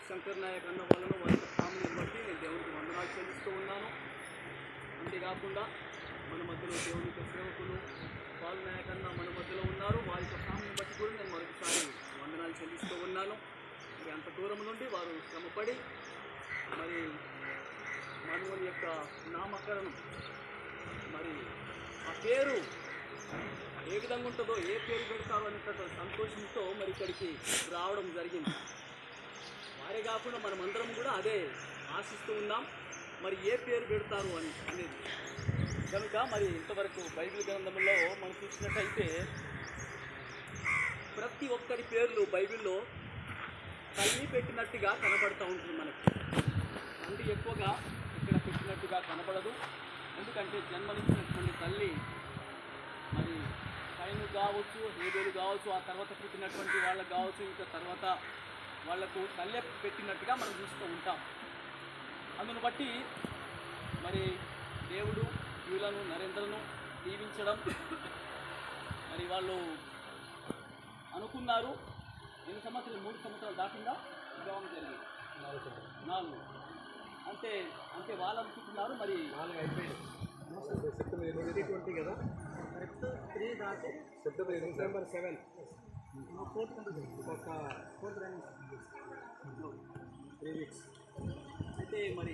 శంకర్ నాయక్ అన్న వాళ్ళను వారి ఫ్యామిలీని బట్టి నేను దేవునికి వందనాలు చెల్లిస్తూ ఉన్నాను. అంతేకాకుండా మన మధ్యలో దేవుని యొక్క సేవకులు పాల్ నాయక్ అన్న మన మధ్యలో ఉన్నారు. వారి యొక్క ఫ్యామిలీని బట్టి కూడా నేను మరొకసారి వందనాలు చెల్లిస్తూ ఉన్నాను. మరి అంత దూరం నుండి వారు శ్రమపడి మరి మానవుని యొక్క నామకరణం మరి ఆ పేరు ఏ విధంగా ఉంటుందో, ఏ పేరు పెడతారో అనేటటువంటి సంతోషంతో మరి ఇక్కడికి రావడం జరిగింది. వారే కాకుండా మనమందరం కూడా అదే ఆశిస్తూ ఉన్నాం, మరి ఏ పేరు పెడతారు అనేది. కనుక మరి ఇంతవరకు బైబిల్ గ్రంథంలో మనం చూసినట్టయితే ప్రతి ఒక్కరి పేర్లు బైబిల్లో తల్లి పెట్టినట్టుగా కనబడుతూ ఉంటుంది. మనకి తండ్రి ఎక్కువగా ఇక్కడ పెట్టినట్టుగా కనబడదు. ఎందుకంటే జన్మనిచ్చినటువంటి తల్లి మరి కయను కావచ్చు, హేబేలు కావచ్చు, ఆ తర్వాత పుట్టినటువంటి వాళ్ళకు కావచ్చు, ఇంకా తర్వాత వాళ్లకు తల్లి పెట్టినట్టుగా మనం చూస్తూ ఉంటాం. అందును బట్టి మరి దేవుడు వీళ్ళను నరేంద్రను దీవించడం మరి వాళ్ళు అనుకున్నారు. 3 సంవత్సరాలు దాటిందా వివాహం జరిగింది 4 అంటే వాళ్ళు అనుకుంటున్నారు మరి 4 అయిపోయింది. సెప్టెంబర్ 2020 కదా, కరెక్ట్ 3 దాటి సెప్టెంబర్ 7 ఒక 4 3 వీక్స్ అయితే మరి